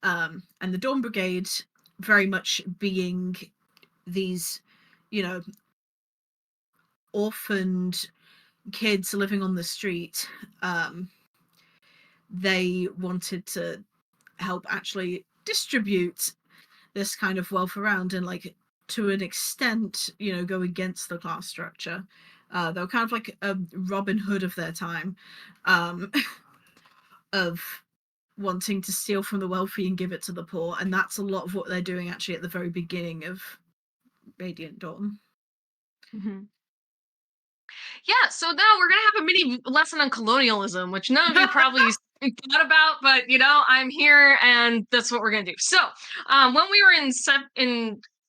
And the Dawn Brigade, very much being these, you know, orphaned kids living on the street, they wanted to help actually distribute this kind of wealth around and, like, to an extent, you know, go against the class structure. They were kind of like a Robin Hood of their time, of wanting to steal from the wealthy and give it to the poor, and that's a lot of what they're doing actually at the very beginning of Radiant Dawn. Yeah, so now we're gonna have a mini lesson on colonialism, which none of you probably thought about, but you know, I'm here, and that's what we're gonna do. So, when we were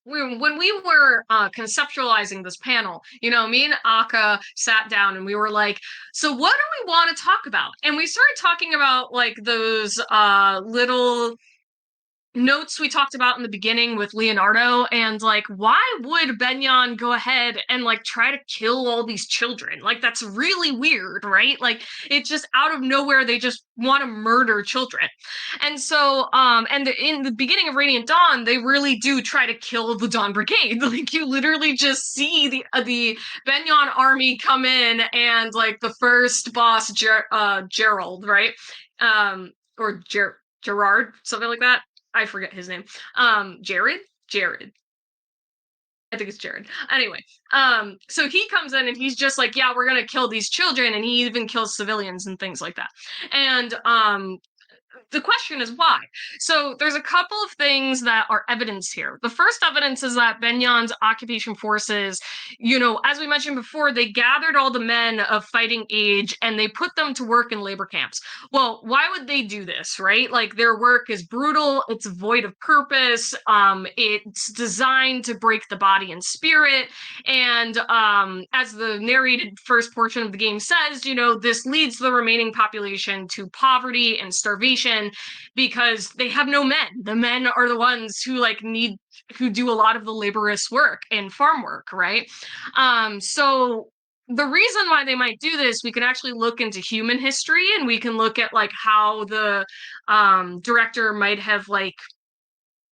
when we were conceptualizing this panel, you know, me and Aka sat down and we were like, so what do we want to talk about? And we started talking about like those little notes we talked about in the beginning with Leonardo, and like, why would Benyon go ahead and like try to kill all these children? Like, that's really weird, right? Like, it's just out of nowhere they just want to murder children. And so and in the beginning of Radiant Dawn, they really do try to kill the Dawn Brigade. Like, you literally just see the Benyon army come in, and like the first boss, Gerald, right? Or Gerard, something like that. I forget his name. Jared? Jared. I think it's Jared. Anyway, so he comes in and he's just like, yeah, we're gonna kill these children, and he even kills civilians and things like that. And the question is why? So there's a couple of things that are evidence here. The first evidence is that Benyon's occupation forces, you know, as we mentioned before, they gathered all the men of fighting age and they put them to work in labor camps. Well, why would they do this, right? Like, their work is brutal, it's void of purpose, it's designed to break the body and spirit, and as the narrated first portion of the game says, you know, this leads the remaining population to poverty and starvation because they have no men. The men are the ones who who do a lot of the laborious work and farm work, right? So the reason why they might do this, we can actually look into human history, and we can look at like how the director might have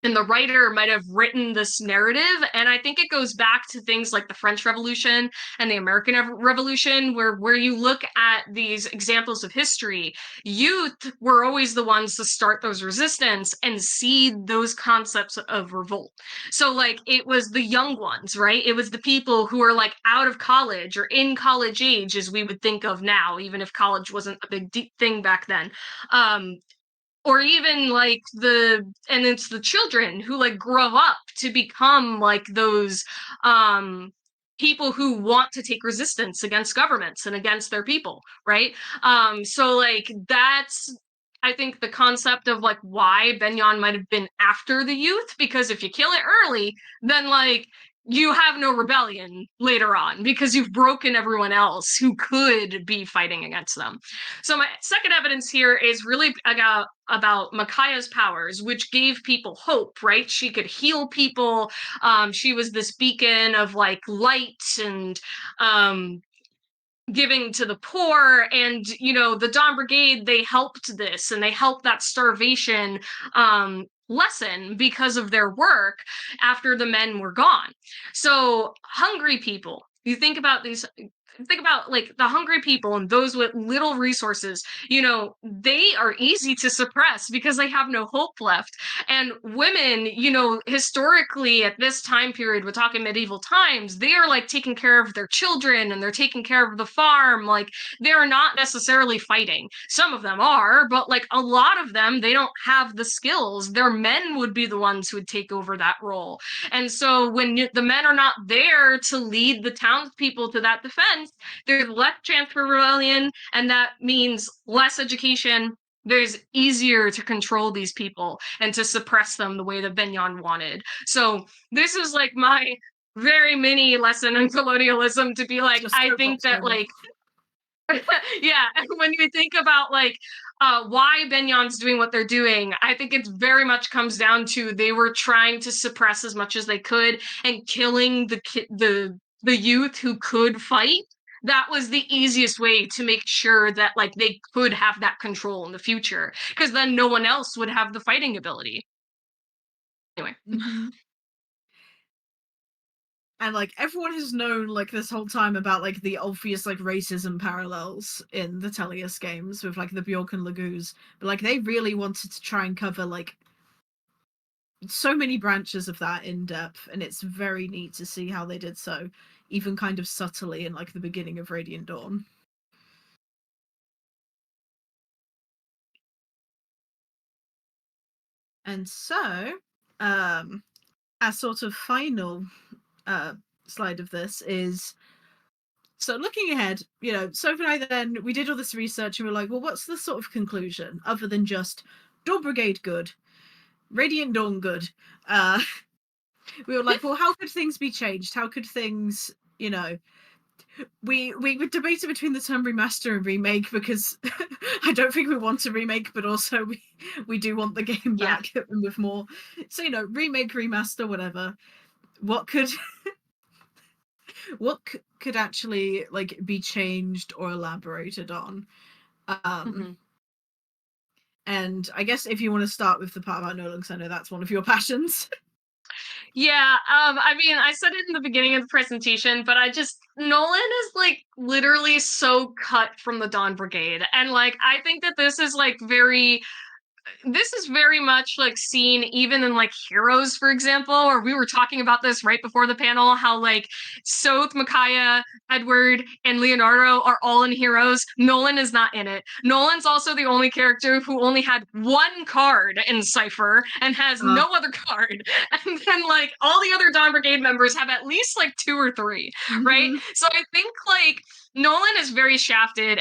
and the writer might have written this narrative. And I think it goes back to things like the French Revolution and the American Revolution, where you look at these examples of history, youth were always the ones to start those resistance and seed those concepts of revolt. So like, it was the young ones, right? It was the people who are like out of college or in college age, as we would think of now, even if college wasn't a big thing back then. Or even like and it's the children who like grow up to become like those people who want to take resistance against governments and against their people, right? So like, that's I think the concept of like why Benyon might have been after the youth, because if you kill it early, then like you have no rebellion later on because you've broken everyone else who could be fighting against them. So my second evidence here is really about Micaiah's powers, which gave people hope, right? She could heal people. She was this beacon of like light and giving to the poor, and the Dawn Brigade, they helped this, and they helped that starvation lessen because of their work after the men were gone. So hungry people, you think about like the hungry people and those with little resources, they are easy to suppress because they have no hope left. And women, historically at this time period, we're talking medieval times, they are like taking care of their children and they're taking care of the farm. Like they're not necessarily fighting. Some of them are, but like a lot of them, they don't have the skills. Their men would be the ones who would take over that role. And so when the men are not there to lead the townspeople to that defense, there's less chance for rebellion, and that means less education. There's easier to control these people and to suppress them the way that Benyon wanted. So this is like my very mini lesson in colonialism, to be like, I think that like yeah, when you think about like why Benyon's doing what they're doing, I think it very much comes down to they were trying to suppress as much as they could and killing the youth who could fight. That was the easiest way to make sure that like they could have that control in the future, because then no one else would have the fighting ability. Anyway. Mm-hmm. And like everyone has known like this whole time about like the obvious like racism parallels in the Tellius games with like the Bjork and Laguz, but like they really wanted to try and cover like so many branches of that in depth, and it's very neat to see how they did so, even kind of subtly in like the beginning of Radiant Dawn. And so, our sort of final slide of this is, so looking ahead, Sophie and I then, we did all this research and we were like, well, what's the sort of conclusion other than just Dawn Brigade good, Radiant Dawn good? We were like, well, how could things be changed? How could things, we debated between the term remaster and remake, because I don't think we want to remake, but also we do want the game back with more. So remake, remaster, whatever. What could what could actually like be changed or elaborated on? And I guess if you want to start with the part about Nolan, because I know that's one of your passions. Yeah, I mean, I said it in the beginning of the presentation, but Nolan is like literally so cut from the Dawn Brigade. And like, I think that this is very much like seen even in like Heroes, for example, or we were talking about this right before the panel, how like Soth, Micaiah, Edward, and Leonardo are all in Heroes. Nolan is not in it. Nolan's also the only character who only had one card in Cypher and has no other card. And then like all the other Dawn Brigade members have at least like 2 or 3, right? So I think like Nolan is very shafted,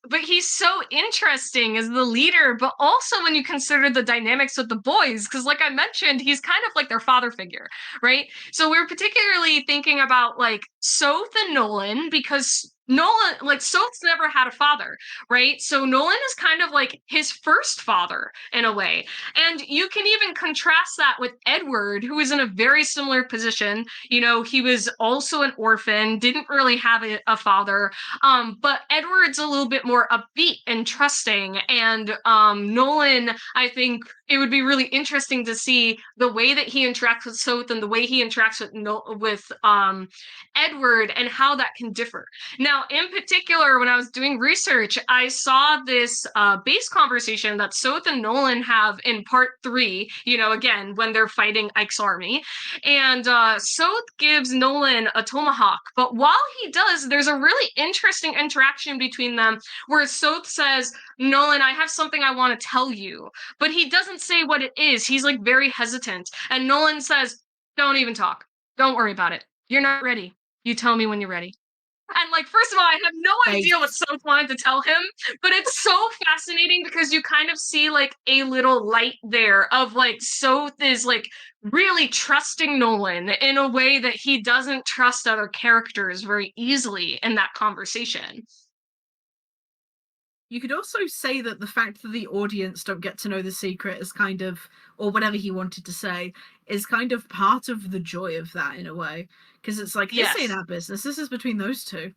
but he's so interesting as the leader, but also when you consider the dynamics with the boys, because like I mentioned, he's kind of like their father figure, right? So we're particularly thinking about like Soth and Nolan, because Nolan, like Soth's never had a father, right? So Nolan is kind of like his first father in a way. And you can even contrast that with Edward, who is in a very similar position. He was also an orphan, didn't really have a father. But Edward's a little bit more upbeat and trusting. And Nolan, I think it would be really interesting to see the way that he interacts with Soth and the way he interacts with Edward, and how that can differ. Now, in particular, when I was doing research, I saw this base conversation that Soth and Nolan have in part 3, again, when they're fighting Ike's army. And Soth gives Nolan a tomahawk. But while he does, there's a really interesting interaction between them where Soth says, Nolan, I have something I want to tell you. But he doesn't say what it is. He's like very hesitant. And Nolan says, don't even talk. Don't worry about it. You're not ready. You tell me when you're ready. And like, first of all, I have no idea what Base. Soph wanted to tell him, but it's so fascinating because you kind of see like a little light there of like Soph is like really trusting Nolan in a way that he doesn't trust other characters very easily in that conversation. You could also say that the fact that the audience don't get to know the secret is kind of, or whatever he wanted to say, is kind of part of the joy of that in a way. Because it's like, this ain't Yes. our business. This is between those two.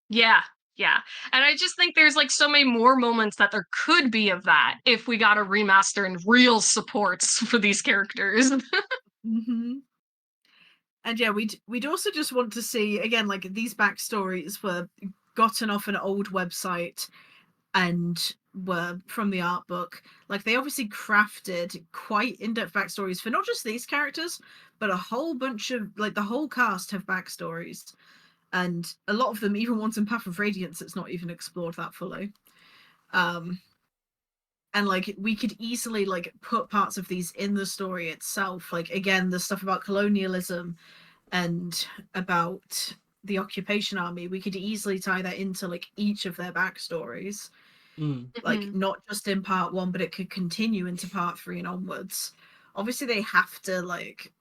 Yeah. Yeah. And I just think there's like so many more moments that there could be of that if we got a remaster and real supports for these characters. Mm-hmm. And yeah, we'd also just want to see, again, like these backstories were gotten off an old website and were from the art book. Like they obviously crafted quite in-depth backstories for not just these characters, but a whole bunch of, like, the whole cast have backstories. And a lot of them, even ones in Path of Radiance, it's not even explored that fully. And like we could easily like put parts of these in the story itself. Like again, the stuff about colonialism and about the occupation army, we could easily tie that into like each of their backstories. Like not just in part 1, but it could continue into part 3 and onwards. Obviously they have to like,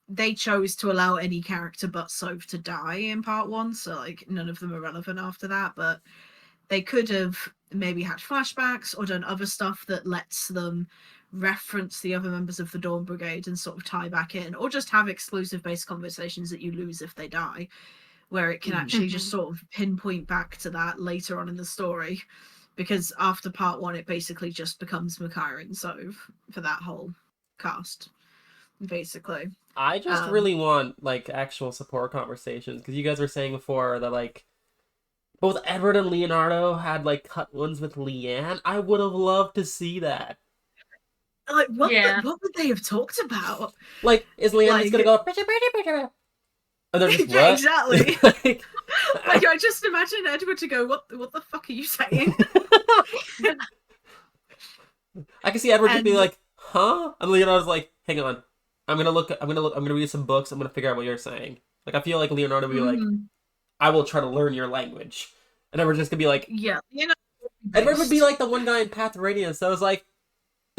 they chose to allow any character but Soph to die in part 1, so like none of them are relevant after that, but they could have maybe had flashbacks or done other stuff that lets them reference the other members of the Dawn Brigade and sort of tie back in, or just have exclusive based conversations that you lose if they die, where it can actually just sort of pinpoint back to that later on in the story. Because after part 1, it basically just becomes Micaiah and Soph for that whole cast, basically. I just really want like actual support conversations because you guys were saying before that like both Edward and Leonardo had like cut ones with Leanne. I would have loved to see that. Like what would they have talked about? Like, is Leanne like, just gonna go? And they're just yeah, what? exactly. like, I just imagine Edward to go, what the fuck are you saying? I can see Edward just be like, huh? And Leonardo's like, hang on. I'm gonna read some books, I'm gonna figure out what you're saying. Like I feel like Leonardo would be like, I will try to learn your language. And Edward's just gonna be like, yeah, Edward would be like the one guy in Path of Radiance that was like,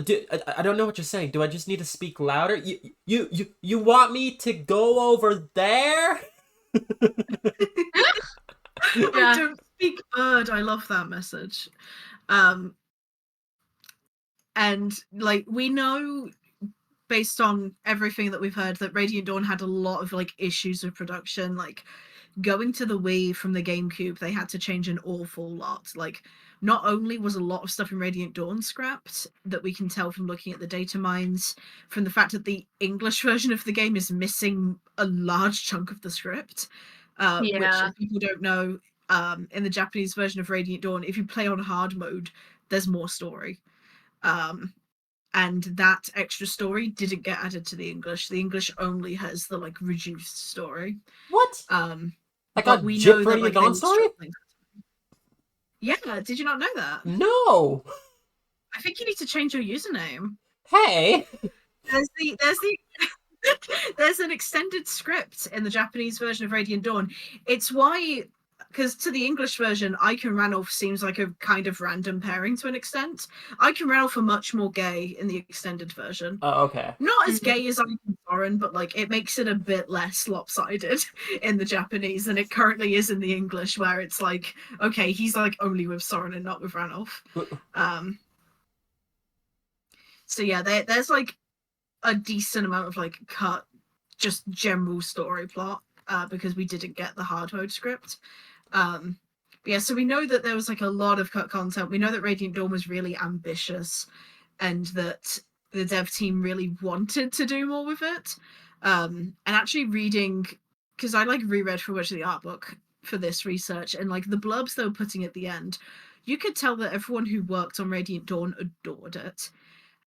dude, I don't know what you're saying. Do I just need to speak louder? You want me to go over there? I don't speak bird. I love that message. And like we know based on everything that we've heard that Radiant Dawn had a lot of like issues with production. Like going to the Wii from the GameCube, they had to change an awful lot. Like not only was a lot of stuff in Radiant Dawn scrapped that we can tell from looking at the data mines, from the fact that the English version of the game is missing a large chunk of the script, which if people don't know, in the Japanese version of Radiant Dawn, if you play on hard mode, there's more story. And that extra story didn't get added to the English. The English only has the like reduced story. What? Like a Jip Radiant Dawn story? Yeah, did you not know that? No. I think you need to change your username. Hey. There's an extended script in the Japanese version of Radiant Dawn. It's why, because to the English version, Ike and Ranulph seems like a kind of random pairing to an extent. Ike and Ranulph are much more gay in the extended version. Oh, okay. Not as gay as Ike and Soren, but like it makes it a bit less lopsided in the Japanese than it currently is in the English, where it's like, okay, he's like only with Soren and not with Ranulph. So yeah, there's like a decent amount of like cut, just general story plot, because we didn't get the hard mode script. Yeah, so we know that there was like a lot of cut content. We know that Radiant Dawn was really ambitious and that the dev team really wanted to do more with it. And actually reading, because I like reread for much of the art book for this research, and like the blurbs they were putting at the end, you could tell that everyone who worked on Radiant Dawn adored it.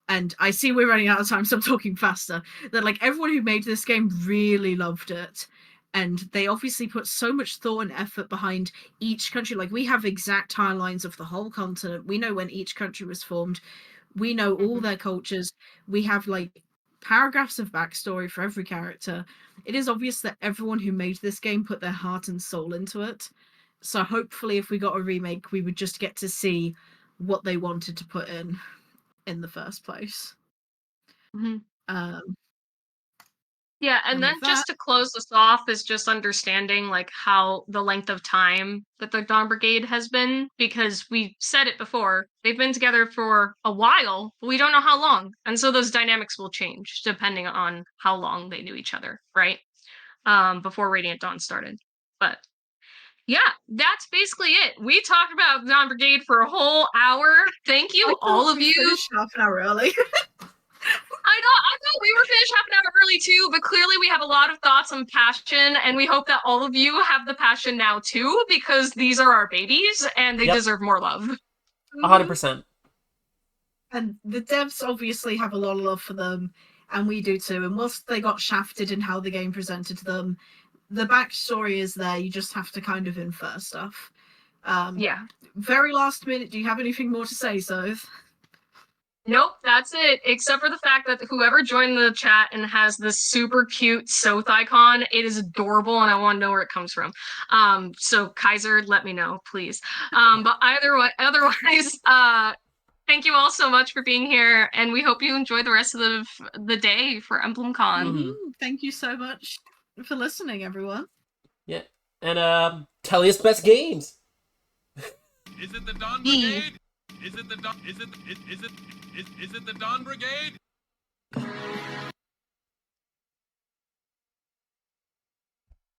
And I see we're running out of time, so I'm talking faster. That like everyone who made this game really loved it. And they obviously put so much thought and effort behind each country. Like we have exact timelines of the whole continent. We know when each country was formed. We know all their cultures. We have like paragraphs of backstory for every character. It is obvious that everyone who made this game put their heart and soul into it. So hopefully if we got a remake, we would just get to see what they wanted to put in the first place. Mm-hmm. Um, Yeah, and then just to close this off is just understanding like how the length of time that the Dawn Brigade has been, because we said it before, they've been together for a while, but we don't know how long. And so those dynamics will change depending on how long they knew each other, right? Before Radiant Dawn started. But yeah, that's basically it. We talked about Dawn Brigade for a whole hour. Thank you, all of you. Finished half an hour early. I thought we were finished half an hour early too, but clearly we have a lot of thoughts and passion, and we hope that all of you have the passion now too, because these are our babies and they deserve more love. 100%. And the devs obviously have a lot of love for them, and we do too. And whilst they got shafted in how the game presented to them, the backstory is there. You just have to kind of infer stuff. Yeah. Very last minute, do you have anything more to say, Soth? Nope, that's it. Except for the fact that whoever joined the chat and has this super cute Soth icon, it is adorable, and I want to know where it comes from. So Kaiser, let me know, please. But otherwise, thank you all so much for being here, and we hope you enjoy the rest of the day for EmblemCon. Mm-hmm. Thank you so much for listening, everyone. Yeah, and Tellius Best Games. Is it the Dawn Brigade? Is it the Dawn? Is it the Dawn Brigade?